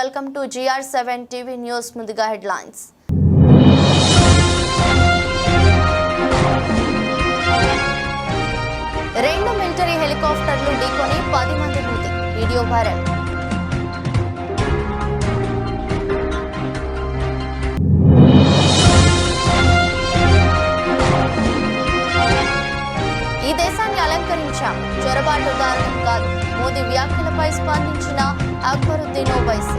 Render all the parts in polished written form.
Welcome to GR7 TV News ముందుగా headlines. రెండు military హెలికాప్టర్లు ఢీకొని 10 మంది మృతి. Video viral. ఈ దేశాన్ని అలంకరించాం, చొరబాటుదారులం కాదు. మోదీ వ్యాఖ్యలపై స్పందించిన అక్బరుద్దీన్ ఓవైసీ.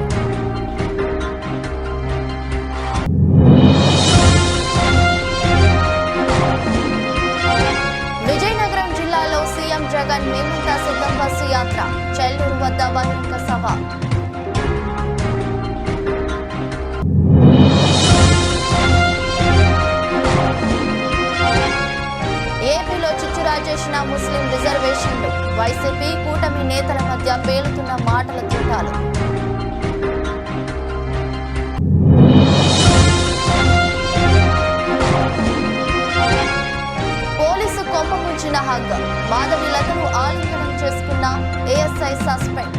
విజయనగరం జిల్లాలో సీఎం జగన్ మేమంతా సిద్ధం బస్సు యాత్ర, చెల్లూరు వద్ద బహిరంగ సభ. ఏపీలో చిచ్చురా చేసిన ముస్లిం రిజర్వేషన్లు, వైసీపీ కూటమి నేతల మధ్య పేలుతున్న మాటల తూటాలు. పోలీసు కొమ్మ ముంచిన హగ్గ, మాధవిలతను ఆలింగనం చేసుకున్న ఏఎస్ఐ సస్పెండ్.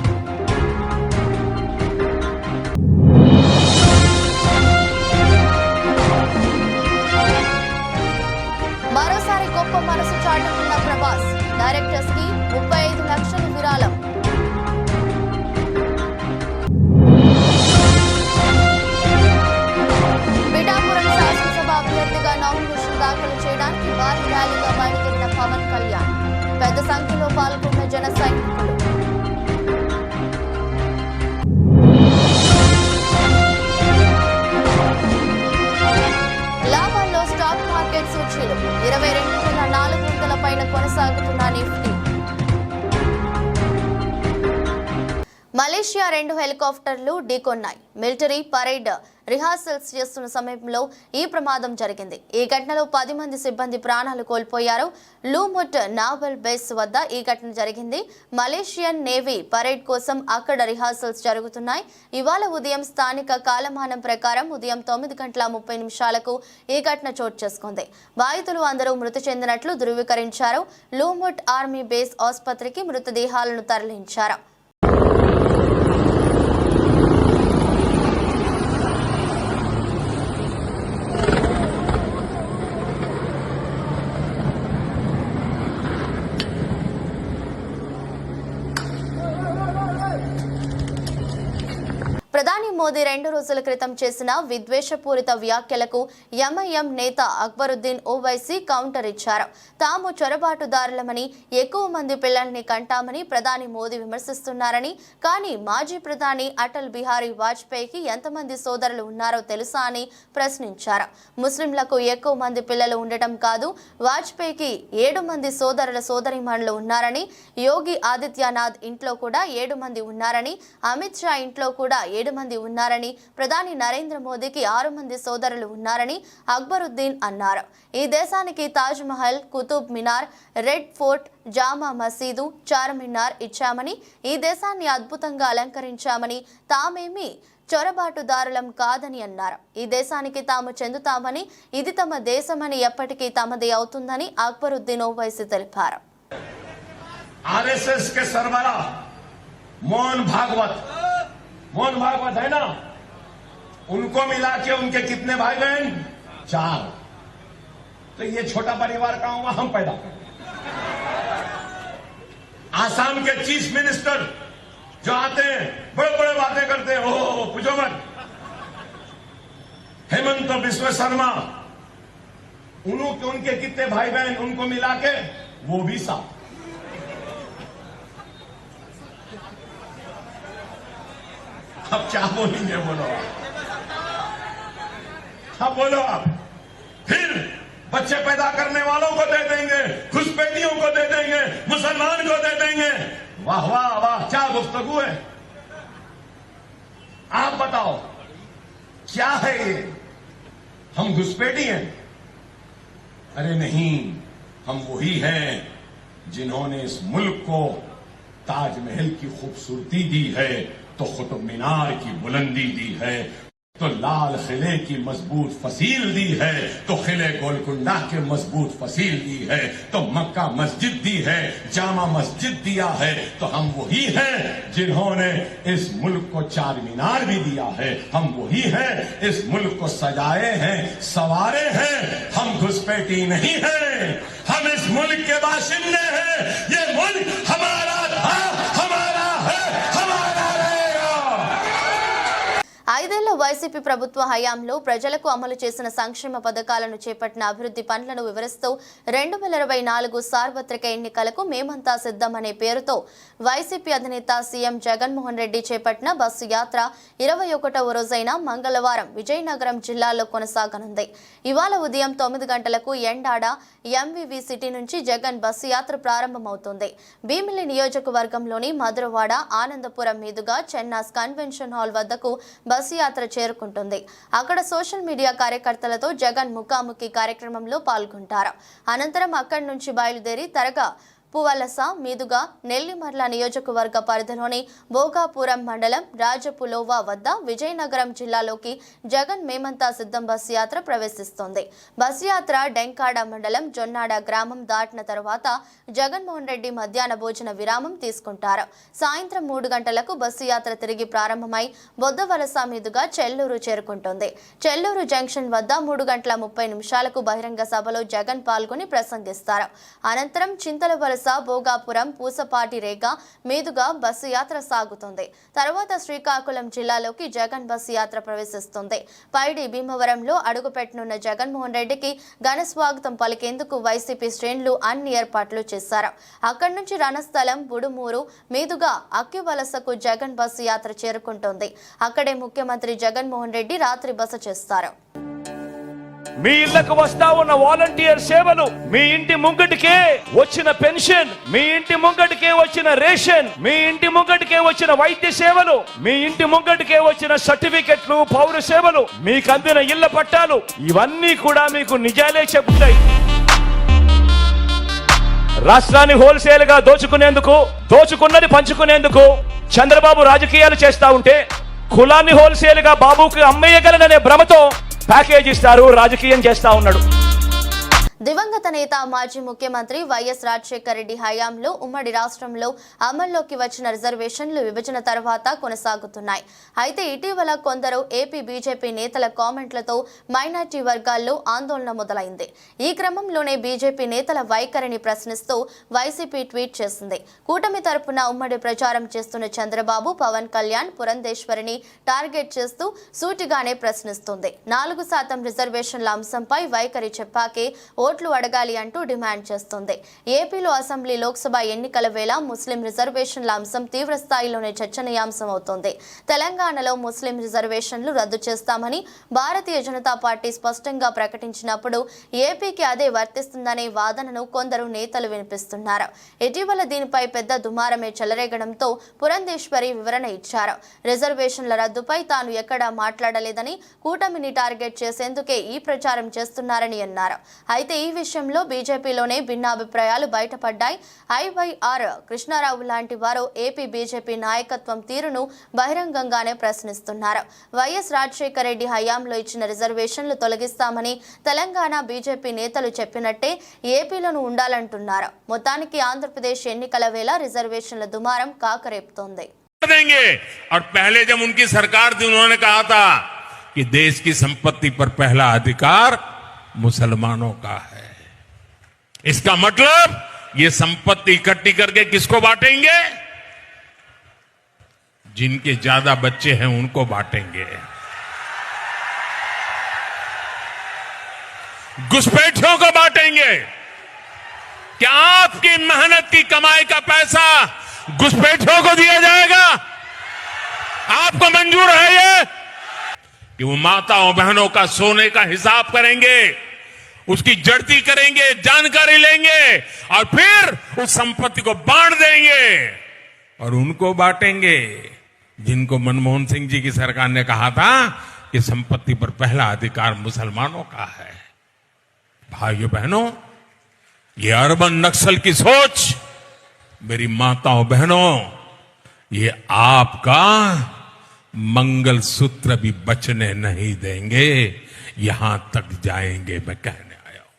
మరోసారి గొప్ప మనసు చాటుకున్న ప్రభాస్, డైరెక్టర్స్ కి 35 లక్షల విరాళం. పిఠాపురం శాసనసభ అభ్యర్థిగా నామినేషన్ దాఖలు చేయడానికి భారీ ర్యాలీగా బయలుదేరిన పవన్ కళ్యాణ్, పెద్ద సంఖ్యలో పాల్గొన్న జన సైనికులు. లాభాల్లో స్టాక్ మార్కెట్ సూచీలు 22,400 పైన కొనసాగుతున్న నిఫ్టీ. మలేషియా 2 హెలికాప్టర్లు ఢీకొన్నాయి. మిలిటరీ పరేడ్ రిహార్సల్స్ చేస్తున్న సమయంలో ఈ ప్రమాదం జరిగింది. ఈ ఘటనలో 10 మంది సిబ్బంది ప్రాణాలు కోల్పోయారు. లూముట్ నావల్ బేస్ వద్ద ఈ ఘటన జరిగింది. మలేషియన్ నేవీ పరేడ్ కోసం అక్కడ రిహార్సల్స్ జరుగుతున్నాయి. ఇవాళ ఉదయం స్థానిక కాలమానం ప్రకారం ఉదయం 9:30 ఈ ఘటన చోటు చేసుకుంది. బాధితులు అందరూ మృతి చెందినట్లు ధృవీకరించారు. లూముట్ ఆర్మీ బేస్ ఆసుపత్రికి మృతదేహాలను తరలించారు. ప్రధాని మోదీ 2 రోజుల క్రితం చేసిన విద్వేషపూరిత వ్యాఖ్యలకు ఎంఐఎం నేత అక్బరుద్దీన్ ఓవైసీ కౌంటర్ ఇచ్చారు. తాము చొరబాటుదారులమని, ఎక్కువ మంది పిల్లల్ని కంటామని ప్రధాని మోదీ విమర్శిస్తున్నారని, కానీ మాజీ ప్రధాని అటల్ బిహారీ వాజ్పేయికి ఎంతమంది సోదరులు ఉన్నారో తెలుసా అని ప్రశ్నించారు. ముస్లింలకు ఎక్కువ మంది పిల్లలు ఉండటం కాదు, వాజ్పేయికి 7 మంది సోదరుల సోదరీమణులు ఉన్నారని, యోగి ఆదిత్యనాథ్ ఇంట్లో కూడా 7 మంది ఉన్నారని, అమిత్ షా ఇంట్లో కూడా 7 మంది ఉన్నారని, ప్రధాని నరేంద్ర మోదీకి 6 మంది సోదరులు ఉన్నారని అక్బరుద్దీన్ అన్నారు. ఈ దేశానికి తాజ్ మహల్, కుతుబ్ మినార్, రెడ్ ఫోర్ట్, జామా మసీదు, చార్మినార్ ఇచ్చామని, ఈ దేశాన్ని అద్భుతంగా అలంకరించామని, తామేమి చొరబాటుదారులం కాదని అన్నారు. ఈ దేశానికి తాము చెందుతామని, ఇది తమ దేశమని, ఎప్పటికీ తమదే అవుతుందని అక్బరుద్దీన్ ఓవైసీ తెలిపారు. आरएसएस के सरबराह मोहन भागवत है ना, उनको मिला के उनके कितने भाई बहन? 4। तो ये छोटा परिवार कहां हुआ? हम पैदा कर। आसाम के चीफ मिनिस्टर जो आते हैं बड़े बड़े बातें करते हैं, ओ पूछो मत। हेमंत बिस्व शर्मा, उनके कितने भाई बहन? उनको मिला के वो भी 7। अब क्या बोलेंगे? बोलो आप बोलो आप। फिर बच्चे पैदा करने वालों को दे देंगे, घुसपैठियों को दे देंगे, मुसलमान को दे देंगे। वाह वाह वाह, क्या गुफ्तगू है। आप बताओ क्या है ये? हम घुसपैठी हैं? अरे नहीं, हम वही हैं जिन्होंने इस मुल्क को ताजमहल की खूबसूरती दी है, तो कुतुब मीनार की बुलंदी दी है, तो लाल किले की मजबूत फसील दी है, तो किले गोलकुंडा के मजबूत फसील दी है, तो मक्का मस्जिद दी है, जामा मस्जिद दिया है, तो हम वही हैं जिन्होंने इस मुल्क को चार मीनार भी दिया है। हम वही हैं इस मुल्क को सजाए हैं, संवारे हैं। हम घुसपैठी नहीं हैं, हम इस मुल्क के बाशिंदे हैं। ये मुल्क हमारा था, हमारा है, हमारा रहेगा। ఐదేళ్ల వైసీపీ ప్రభుత్వ హయాంలో ప్రజలకు అమలు చేసిన సంక్షేమ పథకాలను చేపట్టిన అభివృద్ధి పనులను వివరిస్తూ 2024 సార్వత్రిక ఎన్నికలకు మేమంతా సిద్ధం అనే పేరుతో వైసీపీ అధినేత సీఎం జగన్మోహన్ రెడ్డి చేపట్టిన బస్సు యాత్ర 21వ రోజైన మంగళవారం విజయనగరం జిల్లాలో కొనసాగనుంది. ఇవాళ ఉదయం 9 గంటలకు ఎండాడ ఎంవీవీ సిటీ నుంచి జగన్ బస్సు యాత్ర ప్రారంభమవుతుంది. భీమిలి నియోజకవర్గంలోని మధురవాడ ఆనందపురం మీదుగా చెన్నాస్ కన్వెన్షన్ హాల్ వద్దకు బస్సు యాత్ర చేరుకుంటుంది. అక్కడ సోషల్ మీడియా కార్యకర్తలతో జగన్ ముఖాముఖి కార్యక్రమంలో పాల్గొంటారు. అనంతరం అక్కడి నుంచి బయలుదేరి తరగా పువలస మీదుగా నెల్లిమర్ల నియోజకవర్గ పరిధిలోని భోగాపురం మండలం రాజపులోవా వద్ద విజయనగరం జిల్లాలోకి జగన్ మేమంతా సిద్ధం బస్సు యాత్ర ప్రవేశిస్తోంది. బస్సు యాత్ర డెంకాడ మండలం జొన్నాడ గ్రామం దాటిన తర్వాత జగన్మోహన్ రెడ్డి మధ్యాహ్న భోజన విరామం తీసుకుంటారు. సాయంత్రం 3 గంటలకు బస్సు యాత్ర తిరిగి ప్రారంభమై బొద్దవలస మీదుగా చెల్లూరు చేరుకుంటుంది. చెల్లూరు జంక్షన్ వద్ద 3:30 బహిరంగ సభలో జగన్ పాల్గొని ప్రసంగిస్తారు. అనంతరం చింతలవలస భోగాపురం పూసపాటి రేగ మీదుగా బస్సు యాత్ర సాగుతుంది. తర్వాత శ్రీకాకుళం జిల్లాలోకి జగన్ బస్సు యాత్ర ప్రవేశిస్తుంది. పైడి భీమవరంలో అడుగుపెట్టనున్న జగన్మోహన్ రెడ్డికి ఘన స్వాగతం పలికేందుకు వైసీపీ శ్రేణులు అన్ని ఏర్పాట్లు చేశారు. అక్కడి నుంచి రణస్థలం బుడుమూరు మీదుగా అక్కివలసకు జగన్ బస్సు యాత్ర చేరుకుంటుంది. అక్కడే ముఖ్యమంత్రి జగన్మోహన్ రెడ్డి రాత్రి బస చేస్తారు. మీ ఇళ్లకు వస్తా ఉన్న వాలంటీర్ సేవలు, మీ ఇంటి ముంగటికే వచ్చిన పెన్షన్, మీ ఇంటి ముంగటికే వచ్చిన రేషన్, మీ ఇంటి ముంగటికే వచ్చిన వైద్య సేవలు, మీ ఇంటి ముంగటికే వచ్చిన సర్టిఫికెట్లు, పౌర సేవలు, మీకు అందిన ఇళ్ల పట్టాలు, ఇవన్నీ కూడా మీకు నిజాలే చెబుతాయి. రాష్ట్రాన్ని హోల్సేల్ గా దోచుకున్నది పంచుకునేందుకు చంద్రబాబు రాజకీయాలు చేస్తా ఉంటే, కులాన్ని హోల్సేల్ గా బాబుకి అమ్మేయగలననే భ్రమతో ప్యాకేజ్ ఇస్తారు, రాజకీయం చేస్తా ఉన్నాడు. దివంగత నేత మాజీ ముఖ్యమంత్రి వైఎస్ రాజశేఖర రెడ్డి హయాంలో ఉమ్మడి రాష్ట్రంలో అమల్లోకి వచ్చిన రిజర్వేషన్లు విభజన తర్వాత కొనసాగుతున్నాయి. అయితే ఇటీవల కొందరు ఏపీ బీజేపీ నేతల కామెంట్లతో మైనార్టీ వర్గాల్లో ఆందోళన మొదలైంది. ఈ క్రమంలోనే బీజేపీ నేతల వైఖరిని ప్రశ్నిస్తూ వైసీపీ ట్వీట్ చేసింది. కూటమి తరపున ఉమ్మడి ప్రచారం చేస్తున్న చంద్రబాబు, పవన్ కళ్యాణ్ పురంధేశ్వరిని టార్గెట్ చేస్తూ సూటిగానే ప్రశ్నిస్తుంది. 4% రిజర్వేషన్ల అంశంపై వైఖరి చెప్పాకే ఓట్లు అడగాలి అంటూ డిమాండ్ చేస్తుంది. ఏపీలో అసెంబ్లీ, లోక్సభ ఎన్నికల వేళ ముస్లిం రిజర్వేషన్ల అంశం తీవ్ర స్థాయిలోనే చర్చనీయాంశం అవుతోంది. తెలంగాణలో ముస్లిం రిజర్వేషన్లు రద్దు చేస్తామని భారతీయ జనతా పార్టీ స్పష్టంగా ప్రకటించినప్పుడు ఏపీకి అదే వర్తిస్తుందనే వాదనను కొందరు నేతలు వినిపిస్తున్నారు. ఇటీవల దీనిపై పెద్ద దుమారమే చెలరేగడంతో పురంధేశ్వరి వివరణ ఇచ్చారు. రిజర్వేషన్ల రద్దుపై తాను ఎక్కడా మాట్లాడలేదని, కూటమిని టార్గెట్ చేసేందుకే ఈ ప్రచారం చేస్తున్నారని అన్నారు. అయితే ఈ విషయంలో బీజేపీలోనే భిన్నాభిప్రాయాలు బయటపడ్డాయి. ఐవైఆర్ కృష్ణారావు లాంటి వారు ఏపీ బీజేపీ నాయకత్వం తీరును బహిరంగంగానే ప్రశ్నిస్తున్నారు. వైఎస్ రాజశేఖర రెడ్డి హయాంలో ఇచ్చిన రిజర్వేషన్లు తొలగిస్తామని తెలంగాణ బీజేపీ నేతలు చెప్పినట్టే ఏపీలోనూ ఉండాలంటున్నారు. మొత్తానికి ఆంధ్రప్రదేశ్ ఎన్నికల వేళ రిజర్వేషన్ల దుమారం కాకరేపుతోంది. और पहले जब उनकी सरकार थी उन्होंने कहा था कि देश की संपत्ति पर पहला अधिकार मुसलमानों का है. इसका मतलब ये संपत्ति इकट्ठी करके किसको बांटेंगे? जिनके ज्यादा बच्चे हैं उनको बांटेंगे. घुसपैठियों को बांटेंगे. क्या आपकी मेहनत की कमाई का पैसा घुसपैठियों को दिया जाएगा? आपको मंजूर है ये कि वो माताओं बहनों का सोने का हिसाब करेंगे, उसकी जड़ती करेंगे, जानकारी लेंगे और फिर उस संपत्ति को बांट देंगे और उनको बांटेंगे जिनको मनमोहन सिंह जी की सरकार ने कहा था कि संपत्ति पर पहला अधिकार मुसलमानों का है. भाइयों बहनों, ये अर्बन नक्सल की सोच, मेरी माताओं बहनों, ये आपका मंगलसूत्र भी बचने नहीं देंगे, यहां तक जाएंगे मैं कहने आया हूं।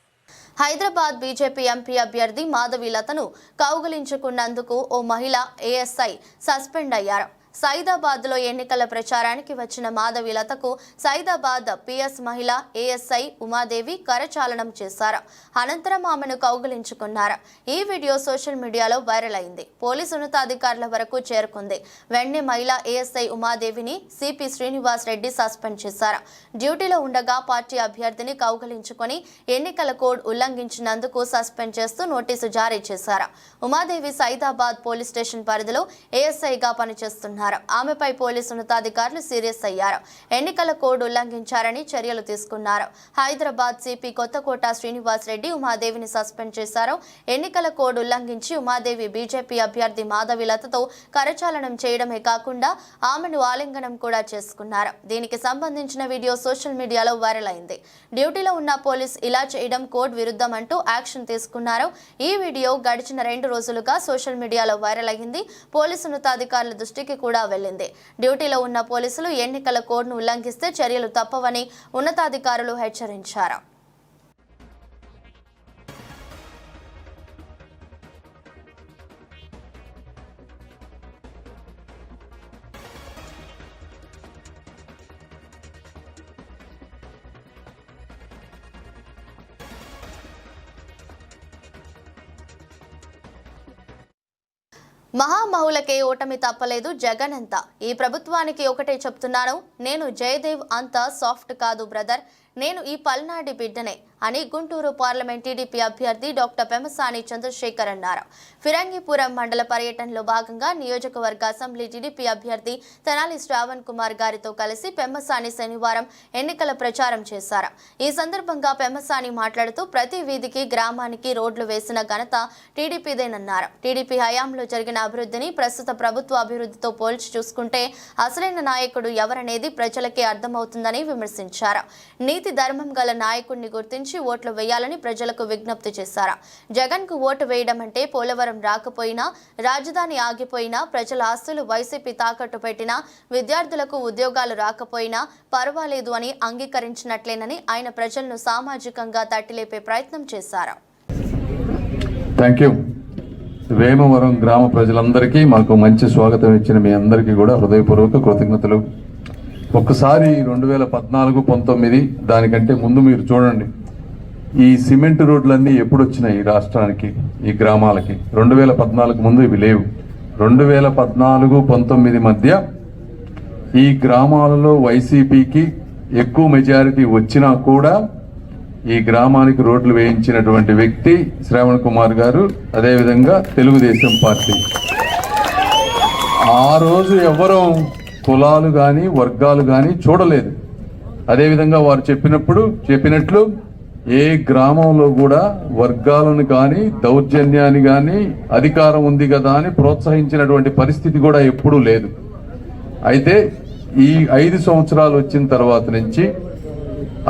హైదరాబాద్ బీజేపీ ఎంపీ అభ్యర్థి మాధవీలతను కౌగిలించుకున్నందుకు ఓ మహిళ ఏఎస్ఐ సస్పెండ్ అయ్యారు. సైదాబాద్లో ఎన్నికల ప్రచారానికి వచ్చిన మాధవీలతకు సైదాబాద్ పిఎస్ మహిళ ఏఎస్ఐ ఉమాదేవి కరచాలనం చేశారు. అనంతరం ఆమెను కౌగిలించుకున్నారు. ఈ వీడియో సోషల్ మీడియాలో వైరల్ అయింది. పోలీసు ఉన్నతాధికారుల వరకు చేరుకుంది. వెంటనే మహిళ ఏఎస్ఐ ఉమాదేవిని సిపి శ్రీనివాస్ రెడ్డి సస్పెండ్ చేశారు. డ్యూటీలో ఉండగా పార్టీ అభ్యర్థిని కౌగిలించుకొని ఎన్నికల కోడ్ ఉల్లంఘించినందుకు సస్పెండ్ చేస్తూ నోటీసు జారీ చేశారు. ఉమాదేవి సైదాబాద్ పోలీస్ స్టేషన్ పరిధిలో ఏఎస్ఐగా పనిచేస్తున్నారు. ఆమెపై పోలీసు ఉన్నతాధికారులు సీరియస్ అయ్యారు. ఎన్నికల కోడ్ ఉల్లంఘించారని చర్యలు తీసుకున్నారు. హైదరాబాద్ సిపి కొత్తకోట శ్రీనివాస్ రెడ్డి ఉమాదేవిని సస్పెండ్ చేశారు. ఎన్నికల కోడ్ ఉల్లంఘించి ఉమాదేవి బీజేపీ అభ్యర్థి మాధవీలతతో కరచాలనం చేయడమే కాకుండా ఆమెను ఆలింగనం కూడా చేసుకున్నారు. దీనికి సంబంధించిన వీడియో సోషల్ మీడియాలో వైరల్ అయింది. డ్యూటీలో ఉన్న పోలీస్ ఇలా చేయడం కోడ్ విరుద్ధం అంటూ యాక్షన్ తీసుకున్నారు. ఈ వీడియో గడిచిన 2 రోజులుగా సోషల్ మీడియాలో వైరల్ అయింది. పోలీసు ఉన్నతాధికారుల దృష్టికి కూడా వెళ్ళింది. డ్యూటీలో ఉన్న పోలీసులు ఎన్నికల కోడ్ను ఉల్లంఘిస్తే చర్యలు తప్పవని ఉన్నతాధికారులు హెచ్చరించారు. మహామహులకే ఓటమి తప్పలేదు జగన్ అంతా. ఈ ప్రభుత్వానికి ఒకటే చెప్తున్నాను, నేను జయదేవ్ అంత సాఫ్ట్ కాదు బ్రదర్, నేను ఈ పల్నాడి బిడ్డనే అని గుంటూరు పార్లమెంట్ టీడీపీ అభ్యర్థి డాక్టర్ పెమ్మసాని చంద్రశేఖర్ అన్నారు. ఫిరంగిపురం మండల పర్యటనలో భాగంగా నియోజకవర్గ అసెంబ్లీ టీడీపీ అభ్యర్థి తెనాలి శ్రావణ్ కుమార్ గారితో కలిసి పెమ్మసాని శనివారం ఎన్నికల ప్రచారం చేశారు. ఈ సందర్భంగా పెమ్మసాని మాట్లాడుతూ ప్రతి వీధికి గ్రామానికి రోడ్లు వేసిన ఘనత టీడీపీదేనన్నారు. టీడీపీ హయాంలో జరిగిన అభివృద్ధిని ప్రస్తుత ప్రభుత్వ అభివృద్ధితో పోల్చి చూసుకుంటే అసలైన నాయకుడు ఎవరనేది ప్రజలకే అర్థమవుతుందని విమర్శించారు. నీతి ధర్మం గల నాయకుడిని గుర్తించి ఓట్లు వేయాలని ప్రజలకు విజ్ఞప్తి చేశారు. జగన్ కు ఓటు వేయడం అంటే పోలవరం రాకపోయినా, రాజధాని ఆగిపోయినా, ప్రజల ఆస్తులు వైసీపీ తాకట్టు పెట్టినా, విద్యార్థులకు ఉద్యోగాలు రాకపోయినా పర్వాలేదు అని అంగీకరించినట్లేనని ఆయన ప్రజలను సామాజికంగా తట్టిలేపే ప్రయత్నం చేశారు. Thank you. వేమవరం గ్రామ ప్రజలందరికీ మాకు మంచి స్వాగతం ఇచ్చిన మీ అందరికీ కూడా హృదయపూర్వక కృతజ్ఞతలు. ఒక్కసారి 2014-19 దానికంటే ముందు మీరు చూడండి, ఈ సిమెంట్ రోడ్లన్నీ ఎప్పుడు వచ్చినాయి ఈ రాష్ట్రానికి, ఈ గ్రామాలకి? 2014 ముందు ఇవి లేవు. 2014-19 మధ్య ఈ గ్రామాలలో వైసీపీకి ఎక్కువ మెజారిటీ వచ్చినా కూడా ఈ గ్రామానికి రోడ్లు వేయించినటువంటి వ్యక్తి శ్రావణ్ కుమార్ గారు, అదేవిధంగా తెలుగుదేశం పార్టీ. ఆ రోజు ఎవరూ కులాలు కానీ వర్గాలు కానీ చూడలేదు. అదేవిధంగా వారు చెప్పినట్లు ఏ గ్రామంలో కూడా వర్గాలను కానీ దౌర్జన్యాన్ని కానీ అధికారం ఉంది కదా అని ప్రోత్సహించినటువంటి పరిస్థితి కూడా ఎప్పుడూ లేదు. అయితే ఈ 5 సంవత్సరాలు వచ్చిన తర్వాత నుంచి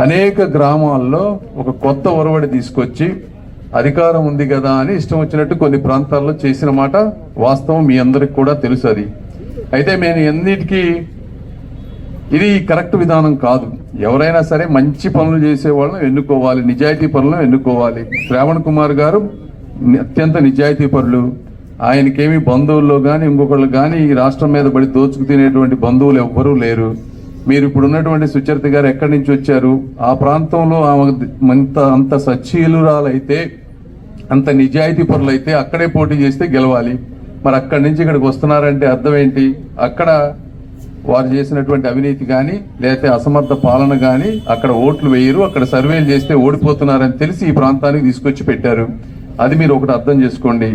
అనేక గ్రామాల్లో ఒక కొత్త ఒరవడి తీసుకొచ్చి అధికారం ఉంది కదా అని ఇష్టం వచ్చినట్టు కొన్ని ప్రాంతాల్లో చేసిన మాట వాస్తవం, మీ అందరికి కూడా తెలుసు అది. అయితే మేము ఎన్నిటికీ ఇది కరెక్ట్ విధానం కాదు. ఎవరైనా సరే మంచి పనులు చేసే వాళ్ళని ఎన్నుకోవాలి, నిజాయితీ పనులను ఎన్నుకోవాలి. శ్రావణ్ కుమార్ గారు అత్యంత నిజాయితీ పరులు. ఆయనకేమి బంధువుల్లో కానీ ఇంకొకళ్ళు కానీ ఈ రాష్ట్రం మీద పడి దోచుకు తినేటువంటి బంధువులు ఎవ్వరూ లేరు. మీరు ఇప్పుడు ఉన్నటువంటి సుచరిత గారు ఎక్కడి నుంచి వచ్చారు? ఆ ప్రాంతంలో అంత సచ్చీలురాలైతే, అంత నిజాయితీ పరులైతే అక్కడే పోటీ చేస్తే గెలవాలి. మరి అక్కడి నుంచి ఇక్కడికి వస్తున్నారంటే అర్థం ఏంటి? అక్కడ వారు చేసినటువంటి అవినీతి కానీ లేకపోతే అసమర్థ పాలన కానీ అక్కడ ఓట్లు వేయరు, అక్కడ సర్వేలు చేస్తే ఓడిపోతున్నారని తెలిసి ఈ ప్రాంతానికి తీసుకొచ్చి పెట్టారు. అది మీరు ఒకటి అర్థం చేసుకోండి.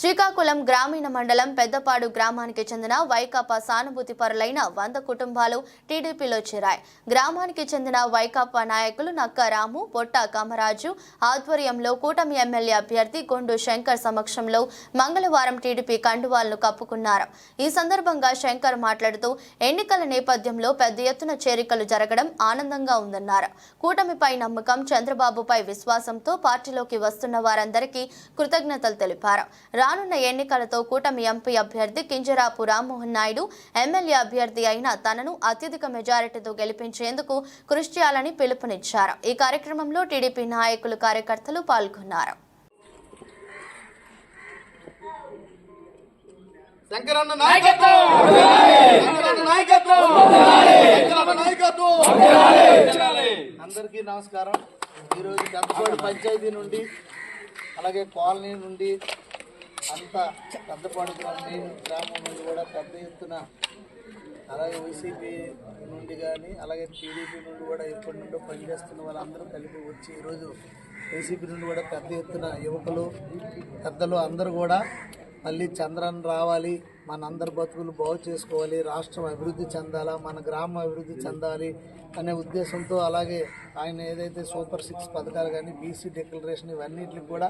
శ్రీకాకుళం గ్రామీణ మండలం పెద్దపాడు గ్రామానికి చెందిన వైకాపా సానుభూతి పరులైన 100 కుటుంబాలు టీడీపీలో చేరాయి. గ్రామానికి చెందిన వైకాపా నాయకులు నక్క రాము, పొట్ట కామరాజు ఆధ్వర్యంలో కూటమి ఎమ్మెల్యే అభ్యర్థి గొండు శంకర్ సమక్షంలో మంగళవారం టీడీపీ కండువాలను కప్పుకున్నారు. ఈ సందర్భంగా శంకర్ మాట్లాడుతూ ఎన్నికల నేపథ్యంలో పెద్ద ఎత్తున చేరికలు జరగడం ఆనందంగా ఉందన్నారు. కూటమిపై నమ్మకం, చంద్రబాబుపై విశ్వాసంతో పార్టీలోకి వస్తున్న వారందరికీ కృతజ్ఞతలు తెలిపారు. రానున్న ఎన్నికలతో కూటమి ఎంపీ అభ్యర్థి కింజరాపు రామ్మోహన్ నాయుడు ఎమ్మెల్యే అభ్యర్థి అయిన తనను అత్యధిక మెజారిటీతో గెలిపించేందుకు కృషి చేయాలని పిలుపునిచ్చారు. ఈ కార్యక్రమంలో టీడీపీ నాయకులు, కార్యకర్తలు పాల్గొన్నారు. శంకరన్న నాయకత్వం, శంకరన్న నాయకత్వం, శంకరన్న నాయకత్వం. అందరికీ నమస్కారం. ఈరోజు పెద్దపాడు పంచాయతీ నుండి అలాగే కాలనీ నుండి అంతా పెద్దపాడు గ్రామం నుండి కూడా పెద్ద ఎత్తున అలాగే వైసీపీ నుండి కానీ అలాగే టీడీపీ నుండి కూడా ఎప్పటి నుండో పనిచేస్తున్న వాళ్ళందరూ కలిపి వచ్చి ఈరోజు వైసీపీ నుండి కూడా పెద్ద ఎత్తున యువకులు పెద్దలు అందరూ కూడా మళ్ళీ చంద్రన్న రావాలి, మనందరి బతుకులు బాగు చేసుకోవాలి, రాష్ట్రం అభివృద్ధి చెందాలా, మన గ్రామం అభివృద్ధి చెందాలి అనే ఉద్దేశంతో అలాగే ఆయన ఏదైతే సూపర్ 6 పథకాలు కానీ బీసీ డిక్లరేషన్ ఇవన్నిటికి కూడా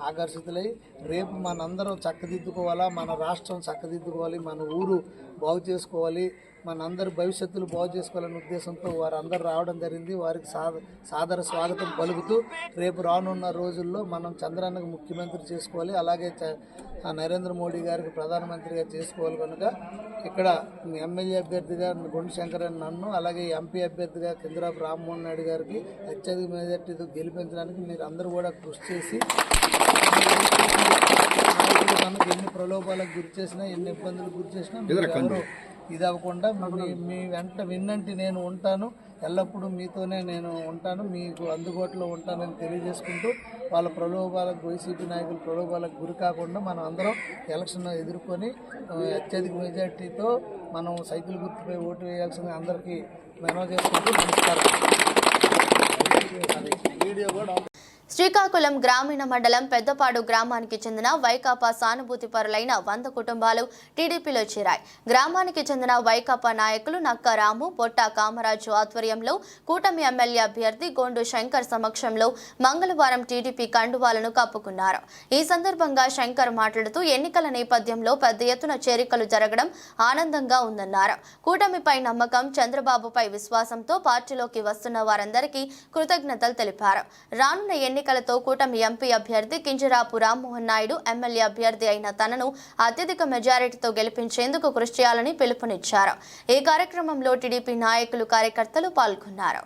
ఆకర్షితులై రేపు మనందరం చక్కదిద్దుకోవాలా, మన రాష్ట్రం చక్కదిద్దుకోవాలి, మన ఊరు బాగు చేసుకోవాలి, మనందరి భవిష్యత్తులు బాగు చేసుకోవాలనే ఉద్దేశంతో వారందరూ రావడం జరిగింది. వారికి సాదర స్వాగతం పలుకుతూ రేపు రానున్న రోజుల్లో మనం చంద్రన్నకు ముఖ్యమంత్రి చేసుకోవాలి, అలాగే నరేంద్ర మోడీ గారికి ప్రధానమంత్రిగా చేసుకోవాలి. కనుక ఇక్కడ ఎమ్మెల్యే అభ్యర్థిగా గుండు శంకరన్ నన్ను అలాగే ఎంపీ అభ్యర్థిగా కింజరాపు రామ్మోహన్ నాయుడు గారికి అత్యధిక మెజార్టీతో గెలిపించడానికి మీరు అందరూ కూడా కృషి చేసి మనకు ఎన్ని ప్రలోభాలకు గురి చేసినా ఎన్ని ఇబ్బందులకు గురి చేసినా మీరు ఇది అవ్వకుండా మీ వెంట విన్నంటి నేను ఉంటాను, ఎల్లప్పుడూ మీతోనే నేను ఉంటాను, మీకు అందుబాటులో ఉంటానని తెలియజేసుకుంటూ వాళ్ళ ప్రలోభాలకు వైసీపీ నాయకుల ప్రలోభాలకు గురి కాకుండా మనం అందరం ఎలక్షన్ ఎదుర్కొని అత్యధిక మెజార్టీతో మనం సైకిల్ గుర్తుపై ఓటు వేయాల్సిన అందరికీ మనవి చేసుకుంటూ నమస్కారం. వీడియో కూడా శ్రీకాకుళం గ్రామీణ మండలం పెద్దపాడు గ్రామానికి చెందిన వైకాపా సానుభూతి పరులైన 100 కుటుంబాలు టీడీపీలో చేరాయి. గ్రామానికి చెందిన వైకాపా నాయకులు నక్క రాము, పొట్ట కామరాజు ఆధ్వర్యంలో కూటమి ఎమ్మెల్యే అభ్యర్థి గోండు శంకర్ సమక్షంలో మంగళవారం టీడీపీ కండువాలను కప్పుకున్నారు. ఈ సందర్భంగా శంకర్ మాట్లాడుతూ ఎన్నికల నేపథ్యంలో పెద్ద ఎత్తున చేరికలు జరగడం ఆనందంగా ఉందన్నారు. కూటమిపై నమ్మకం, చంద్రబాబుపై విశ్వాసంతో పార్టీలోకి వస్తున్న వారందరికీ కృతజ్ఞతలు తెలిపారు. రానున్న ఎన్నికలతో కూటమి ఎంపీ అభ్యర్థి కింజరాపు రామ్మోహన్ నాయుడు ఎమ్మెల్యే అభ్యర్థి అయిన తనను అత్యధిక మెజారిటీతో గెలిపించేందుకు కృషి చేయాలని పిలుపునిచ్చారు. ఈ కార్యక్రమంలో టీడీపీ నాయకులు, కార్యకర్తలు పాల్గొన్నారు.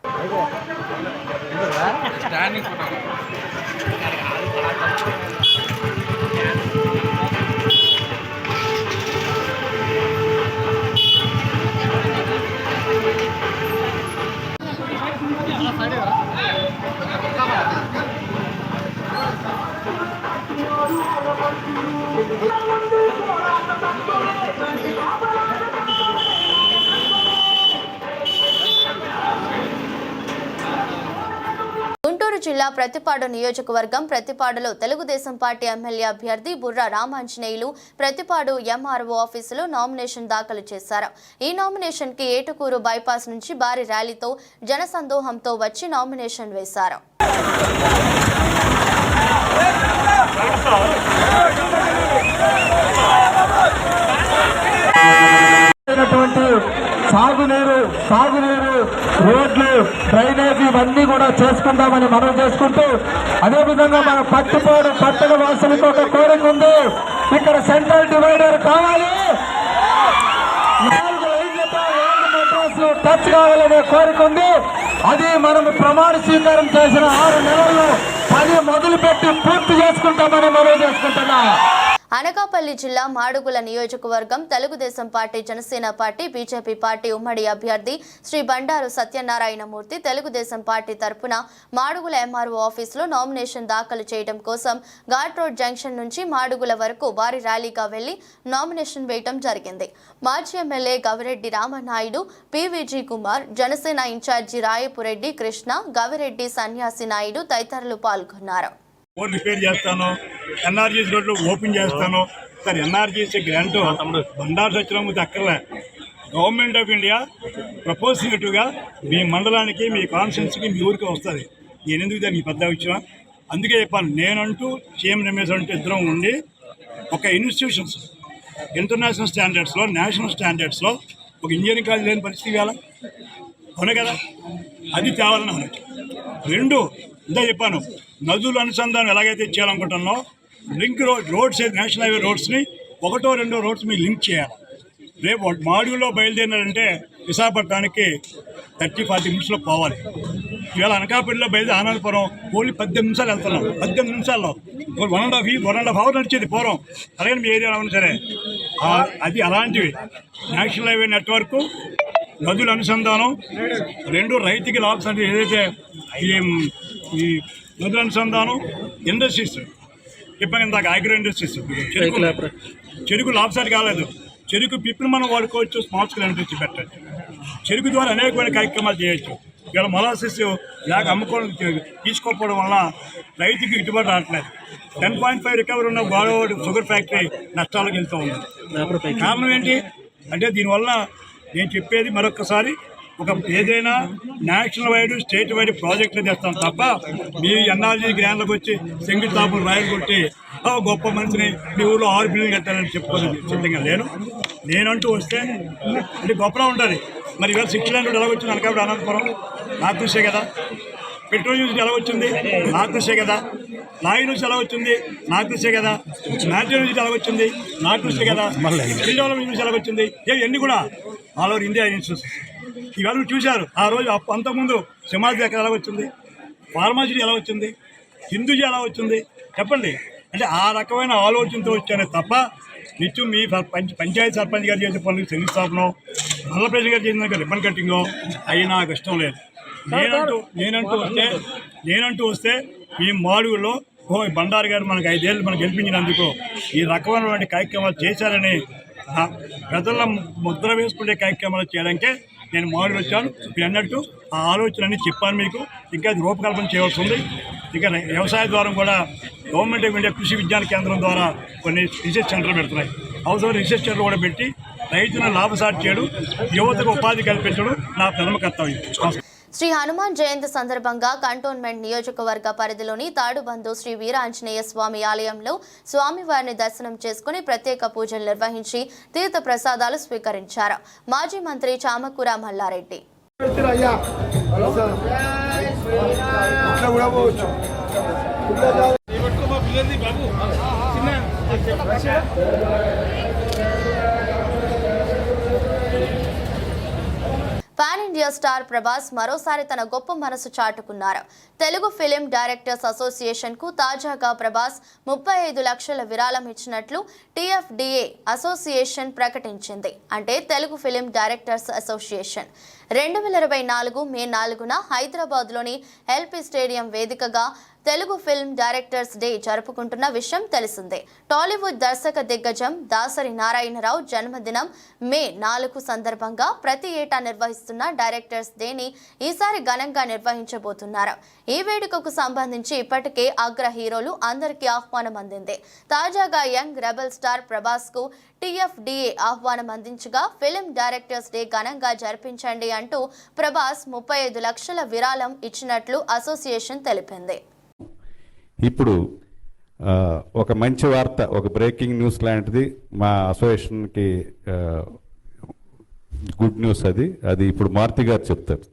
గుంటూరు జిల్లా ప్రతిపాడు నియోజకవర్గం ప్రతిపాడులో తెలుగుదేశం పార్టీ ఎమ్మెల్యే అభ్యర్థి బుర్రా రామాంజనేయులు ప్రతిపాడు ఎంఆర్ఓ ఆఫీసులో నామినేషన్ దాఖలు చేశారు. ఈ నామినేషన్ కి ఏటుకూరు బైపాస్ నుంచి భారీ ర్యాలీతో జనసందోహంతో వచ్చి నామినేషన్ వేశారు. సాగునీరు, రోడ్లు, డ్రైనేజ్ ఇవన్నీ కూడా చేసుకుందామని మనం చేసుకుంటూ అదేవిధంగా మన పట్టుపాడు పట్టణ వాసులకు ఒక కోరిక ఉంది. ఇక్కడ సెంట్రల్ డివైడర్ కావాలి, 4 లైన్లతో మెట్రోస్ టచ్ కావాలనే కోరిక ఉంది. అది మనం ప్రమాణ స్వీకారం చేసిన 6 నెలల్లో 10 మొదలుపెట్టి పూర్తి చేసుకుంటామని మనం చేసుకుంటున్నా. అనకాపల్లి జిల్లా మాడుగుల నియోజకవర్గం Telugu Desam party, Janasena party, BJP party ఉమ్మడి అభ్యర్థి శ్రీ బండారు సత్యనారాయణమూర్తి తెలుగుదేశం పార్టీ తరపున మాడుగుల ఎంఆర్ఓ ఆఫీసులో నామినేషన్ దాఖలు చేయడం కోసం ఘాట్ రోడ్ జంక్షన్ నుంచి మాడుగుల వరకు భారీ ర్యాలీగా వెళ్లి నామినేషన్ వేయడం జరిగింది. మాజీ MLA Gavireddy Ramanaidu, PVG Kumar, Janasena incharge Rayapureddy Krishna, Gavireddy Sanyasi Naidu తదితరులు పాల్గొన్నారు. రోడ్లు రిపేర్ చేస్తాను, ఎన్ఆర్జీసీ రోడ్లు ఓపెన్ చేస్తాను. Sir NRGC grant Bandaru Satyanarayanamurthy అక్కర్లే. గవర్నమెంట్ ఆఫ్ ఇండియా ప్రపోజిటివ్గా మీ మండలానికి, మీ కాన్స్టిట్యున్సీకి, మీ ఊరికి వస్తుంది. నేను ఎందుకు దానికి పెద్ద విషయం అందుకే చెప్పాను. నేనంటూ సీఎం రమేష్ అంటూ ఇద్దరం ఉండి ఒక ఇన్స్టిట్యూషన్స్ ఇంటర్నేషనల్ స్టాండర్డ్స్లో, నేషనల్ స్టాండర్డ్స్లో ఒక ఇంజనీరింగ్ కాలేజ్ లేని పరిస్థితి కావాలా, అవును కదా, అది తేవాలని ఆలోచన. 2 ఇందా చెప్పాను, నదుల అనుసంధానం ఎలాగైతే చేయాలనుకుంటున్నామో లింక్ రోడ్స్ నేషనల్ హైవే రోడ్స్ని 1-2 రోడ్స్ మీరు లింక్ చేయాలి. రేపు మాడ్యూల్లో బయలుదేరినారంటే విశాఖపట్నానికి 30-40 నిమిషాలు పోవాలి. ఇవాళ అనకాపల్లిలో బయలుదేరి ఆనందపురం ఓన్లీ 18 నిమిషాలు వెళ్తున్నాం. 18 నిమిషాల్లో 1.5 అవర్ నడిచేది పూర్వం. అలాగే మీ ఏరియాలో ఉన్నా సరే అది అలాంటివి. నేషనల్ హైవే నెట్వర్క్, నదుల అనుసంధానం, 2 రైతుకి లాభం. ఏదైతే ఈ నదుల అనుసంధానం, ఇండస్ట్రీస్ చెప్పాను ఇందాక, అగ్రో ఇండస్ట్రీస్, చెరుకు లాభసాటి కాలేదు. చెరుకు పిప్పులు మనం వాడుకోవచ్చు, స్మాల్ స్కేల్ ఇండస్ట్రీ పెట్టచ్చు. చెరుకు ద్వారా అనేకమైన కార్యక్రమాలు చేయొచ్చు. ఇవాళ మొలాసిస్ లేక అమ్ముకోవడం తీసుకోకపోవడం వల్ల రైతుకి గిట్టుబాటు రావట్లేదు. 10.5 రికవరీ ఉన్న గోదావరి షుగర్ ఫ్యాక్టరీ నష్టాలకు వెళ్తూ ఉంది. కారణం ఏంటి అంటే దీనివల్ల నేను చెప్పేది మరొకసారి, ఏదైనా నేషనల్ వైడ్ స్టేట్ వైడ్ ప్రాజెక్టులు తెస్తాం తప్ప మీ ఎన్ఆర్జీ గ్రాండ్లకు వచ్చి శంకుస్థాపన రాయలు కొట్టి గొప్ప మనిషిని మీ ఊళ్ళో 6 బిల్డింగ్ కట్టాలని చెప్పుకోలేదు సిద్ధంగా లేను. నేనంటూ వస్తే అంటే గొప్పగా ఉంటుంది. మరి ఇవాళ 6 లైన్ ఎలా వచ్చింది అనకాపల్లి అనంతపురం? నాకు చూసే కదా. పెట్రోల్ యూనిట్ ఎలా వచ్చింది? నాకు చూసే కదా. లాయి నుంచి ఎలా వచ్చింది? నాకు చూసే కదా. మ్యాటర్ నుంచి ఎలా వచ్చింది? నాకు చూసే కదా. స్కిల్ డెవలప్మెంట్ నుంచి ఎలా వచ్చింది? ఇవన్నీ కూడా ఆల్ ఓవర్ ఇండియా ఇన్స్టిట్యూట్స్. ఇవాళ చూశారు ఆ రోజు. అంతకుముందు సమాజ్ దగ్గర ఎలా వచ్చింది? ఫార్మాసిటీ ఎలా వచ్చింది? హిందూజీ ఎలా వచ్చింది? చెప్పండి. అంటే ఆ రకమైన ఆలోచనతో వచ్చానే తప్ప నిత్యం మీ పంచాయతీ సర్పంచ్ గారు చేసే పనులకు శంకుస్థాపనం, నల్ల ప్రెసిడెంట్ గారు చేసిన రిబ్బన్ కట్టింగో అవి నాకు ఇష్టం లేదు. నేనంటూ వస్తే ఈ మాడుగులో బండారు గారు మనకు 5 ఏళ్ళు మనకు గెలిపించినందుకు ఈ రకమైనటువంటి కార్యక్రమాలు చేశారని ప్రజల ముద్ర వేసుకునే కార్యక్రమాలు చేయడానికే నేను మాడుగులు వచ్చాను. మీరు అన్నట్టు ఆ ఆలోచనని చెప్పాను మీకు. ఇంకా అది రూపకల్పన చేయవలసి ఉంది. ఇంకా వ్యవసాయ ద్వారా కూడా గవర్నమెంట్ ఆఫ్ ఇండియా కృషి విజ్ఞాన కేంద్రం ద్వారా కొన్ని రీసెర్చ్ సెంటర్లు పెడుతున్నాయి. అవసరం రీసెర్చ్ సెంటర్లు కూడా పెట్టి రైతులను లాభసాటి చేయడం, యువతకు ఉపాధి కల్పించడం నా ప్రథమ కర్తవ్యం. శ్రీ హనుమాన్ జయంతి సందర్భంగా కంటోన్మెంట్ నియోజకవర్గ పరిధిలోని తాడుబందు శ్రీ వీరాంజనేయ స్వామి ఆలయంలో స్వామివారిని దర్శనం చేసుకుని ప్రత్యేక పూజలు నిర్వహించి తీర్థ ప్రసాదాలు స్వీకరించారు మాజీ మంత్రి Chamakura Mallareddy. Pan India star Prabhas మరోసారి తన గొప్ప మనసు చాటుకున్నారు. తెలుగు ఫిలిం డైరెక్టర్స్ అసోసియేషన్ కు తాజాగా ప్రభాస్ 35 లక్షల విరాళం ఇచ్చినట్లు TFDA అసోసియేషన్ ప్రకటించింది. అంటే తెలుగు ఫిలిం డైరెక్టర్స్ అసోసియేషన్ 2024 మే 4న హైదరాబాద్లోని ఎల్పీ స్టేడియం వేదికగా తెలుగు ఫిల్మ్ డైరెక్టర్స్ డే జరుపుకుంటున్న విషయం తెలిసిందే. టాలీవుడ్ దర్శక దిగ్గజం దాసరి నారాయణరావు జన్మదినం మే 4 సందర్భంగా ప్రతి ఏటా నిర్వహిస్తున్న డైరెక్టర్స్ డేని ఈసారి ఘనంగా నిర్వహించబోతున్నారు. ఈ వేడుకకు సంబంధించి ఇప్పటికే అగ్ర హీరోలు అందరికీ ఆహ్వానం అందింది. తాజాగా యంగ్ రెబల్ స్టార్ ప్రభాస్ కు TFDA ఆహ్వానం అందించగా ఫిల్మ్ డైరెక్టర్స్ డే ఘనంగా జరిపించండి అంటూ ప్రభాస్ 35 లక్షల విరాళం ఇచ్చినట్లు అసోసియేషన్ తెలిపింది. ఇప్పుడు ఒక మంచి వార్త, ఒక బ్రేకింగ్ న్యూస్ లాంటిది మా అసోసియేషన్కి గుడ్ న్యూస్. అది ఇప్పుడు మారుతి గారు చెప్తారు.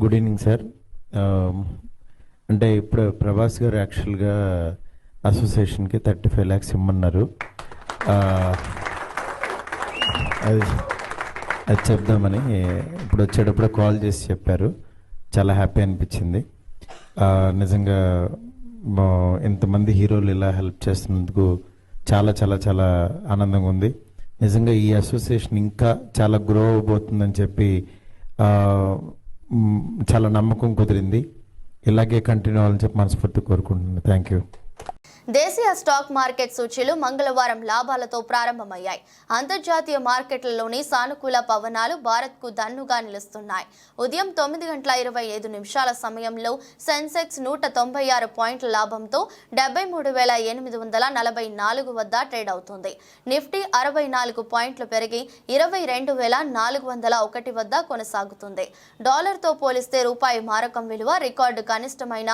Good evening sir. అంటే ఇప్పుడు ప్రభాస్ గారు యాక్చువల్గా అసోసియేషన్కి 35 lakhs ఇమ్మన్నారు. అది చెప్దామని ఇప్పుడు వచ్చేటప్పుడు కాల్ చేసి చెప్పారు. చాలా హ్యాపీ అనిపించింది. నిజంగా ఇంతమంది హీరోలు ఇలా హెల్ప్ చేస్తున్నందుకు చాలా చాలా చాలా ఆనందంగా ఉంది. నిజంగా ఈ అసోసియేషన్ ఇంకా చాలా గ్రో అవబోతుందని చెప్పి చాలా నమ్మకం కుదిరింది. ఇలాగే కంటిన్యూ అవ్వాలని చెప్పి మనస్ఫూర్తి కోరుకుంటున్నాను. Thank you. దేశీయ స్టాక్ మార్కెట్ సూచీలు మంగళవారం లాభాలతో ప్రారంభమయ్యాయి. అంతర్జాతీయ మార్కెట్లలోని సానుకూల పవనాలు భారత్కు దన్నుగా నిలుస్తున్నాయి. ఉదయం 9:25 సమయంలో సెన్సెక్స్ 196 పాయింట్ల లాభంతో 73,844 వద్ద ట్రేడ్ అవుతుంది. నిఫ్టీ 64 పాయింట్లు పెరిగి 22,401 వద్ద కొనసాగుతుంది. డాలర్తో పోలిస్తే రూపాయి మారకం విలువ రికార్డు కనిష్టమైన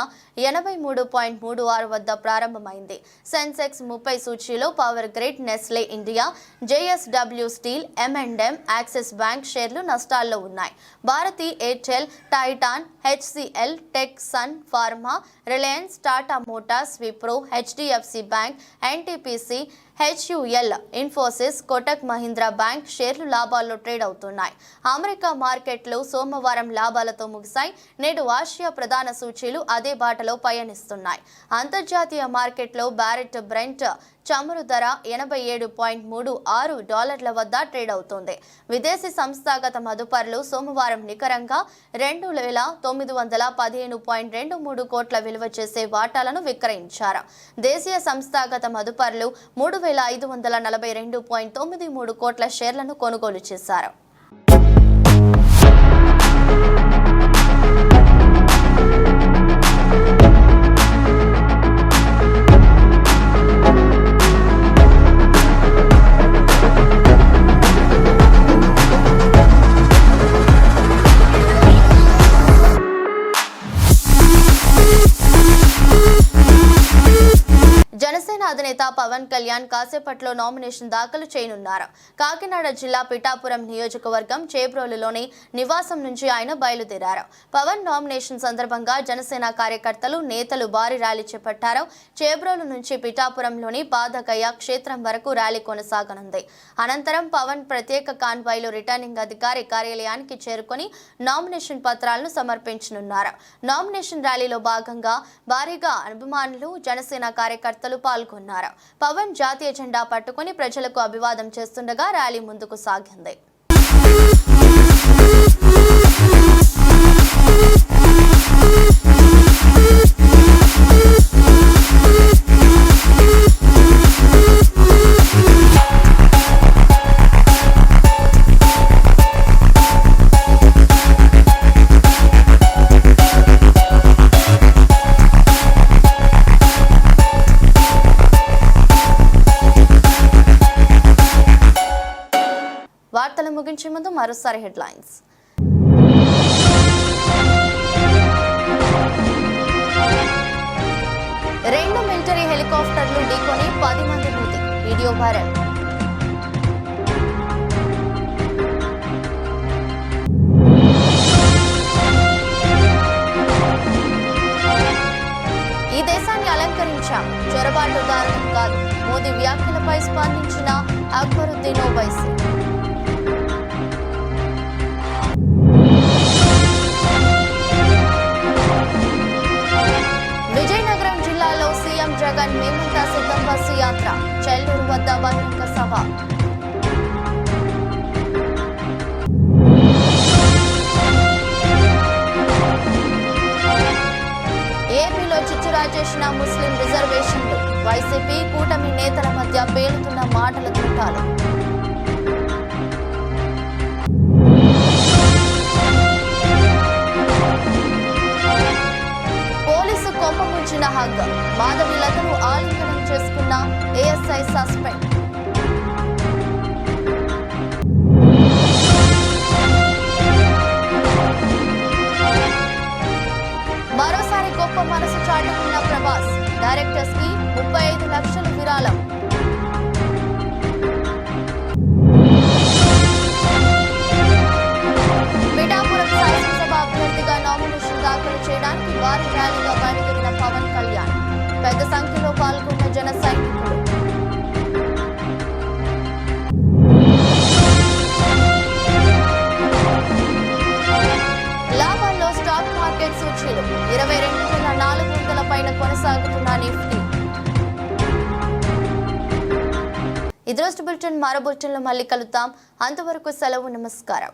83.36 వద్ద ప్రారంభమైంది. నమోదైంది. సెన్సెక్స్ 30 సూచీలో Power Grid, Nestle India, JSW Steel, M&M, Axis Bank షేర్లు నష్టాల్లో ఉన్నాయి. Bharti Airtel, Titan, HCL, Tech, Sun Pharma, Reliance, Tata Motors, Wipro, HDFC Bank, NTPC, HUL, Infosys, Kotak Mahindra Bank షేర్లు లాభాల్లో ట్రేడ్ అవుతున్నాయి. అమెరికా మార్కెట్లు సోమవారం లాభాలతో ముగిశాయి. నేడు ఆసియా ప్రధాన సూచీలు అదే బాటలో పయనిస్తున్నాయి. అంతర్జాతీయ మార్కెట్లో బ్యారెట్ బ్రెంట్ చమురు ధర $87.36 వద్ద ట్రేడ్ అవుతోంది. విదేశీ సంస్థాగత మదుపర్లు సోమవారం నికరంగా 2,915.23 కోట్ల విలువ చేసే వాటాలను విక్రయించారు. దేశీయ సంస్థాగత మదుపర్లు 3,542.93 కోట్ల షేర్లను కొనుగోలు చేశారు. జనసేన అధినేత పవన్ కళ్యాణ్ కాసేపట్లో నామినేషన్ దాఖలు చేయనున్నారు. కాకినాడ జిల్లా పిఠాపురం నియోజకవర్గం చేబ్రోలులోని నివాసం నుంచి ఆయన బయలుదేరారు. పవన్ నామినేషన్ సందర్భంగా జనసేన కార్యకర్తలు, నేతలు భారీ ర్యాలీ చేపట్టారు. చేబ్రోలు నుంచి పిఠాపురంలోని పాదగయ క్షేత్రం వరకు ర్యాలీ కొనసాగనుంది. అనంతరం పవన్ ప్రత్యేక కాన్వాయ్లో రిటర్నింగ్ అధికారి కార్యాలయానికి చేరుకొని నామినేషన్ పత్రాలను సమర్పించనున్నారు. నామినేషన్ ర్యాలీలో భాగంగా భారీగా అభిమానులు, జనసేన కార్యకర్తలు పాల్గొన్నారు. పవన్ జాతీయ జెండా పట్టుకుని ప్రజలకు అభివాదం చేస్తుండగా ర్యాలీ ముందుకు సాగింది. వార్తలు ముగించే ముందు మరోసారి హెడ్లైన్స్. రెండు మిలిటరీ హెలికాప్టర్లు ఢీకొని 10 మంది మృతి. Video viral. ఈ దేశాన్ని అలంకరించాం, చొరబాటుదారులం కాదు. మోదీ వ్యాఖ్యలపై స్పందించిన అక్బరుద్దీన్ ఓవైసీ. విజయనగరం జిల్లాలో సీఎం జగన్ మేమంతా సిద్ధం బస్సు యాత్ర. చెల్లూరు వద్ద బహిరంగ సభ. ఏపీలో చిచ్చురా చేసిన ముస్లిం రిజర్వేషన్లు. వైసీపీ కూటమి నేతల మధ్య పేలుతున్న మాటల తూటాలు. పోలీసు కొమ్మ ముంచిన హగ్. మాధవిలతను ఆలింగనం చేసుకున్న ఏఎస్ఐ సస్పెండ్. మరోసారి గొప్ప మనసు చాటుకున్న ప్రభాస్. డైరెక్టర్స్ కి 35 లక్షల విరాళం. పిఠాపురం శాసనసభ అభ్యర్థిగా నామినేషన్ దాఖలు చేయడానికి భారీ ర్యాలీగా బయలుదేరిన పవన్ కళ్యాణ్. పెద్ద సంఖ్యలో పాల్గొన్న జన సైనికులు. లాభాల్లో స్టాక్ మార్కెట్ సూచీలు. 22,400 పైన కొనసాగుతున్న నిఫ్టీ. ఇది రోజు బులెటిన్. మరో బులెటిన్లో మళ్ళీ కలుద్దాం. అంతవరకు సెలవు. నమస్కారం.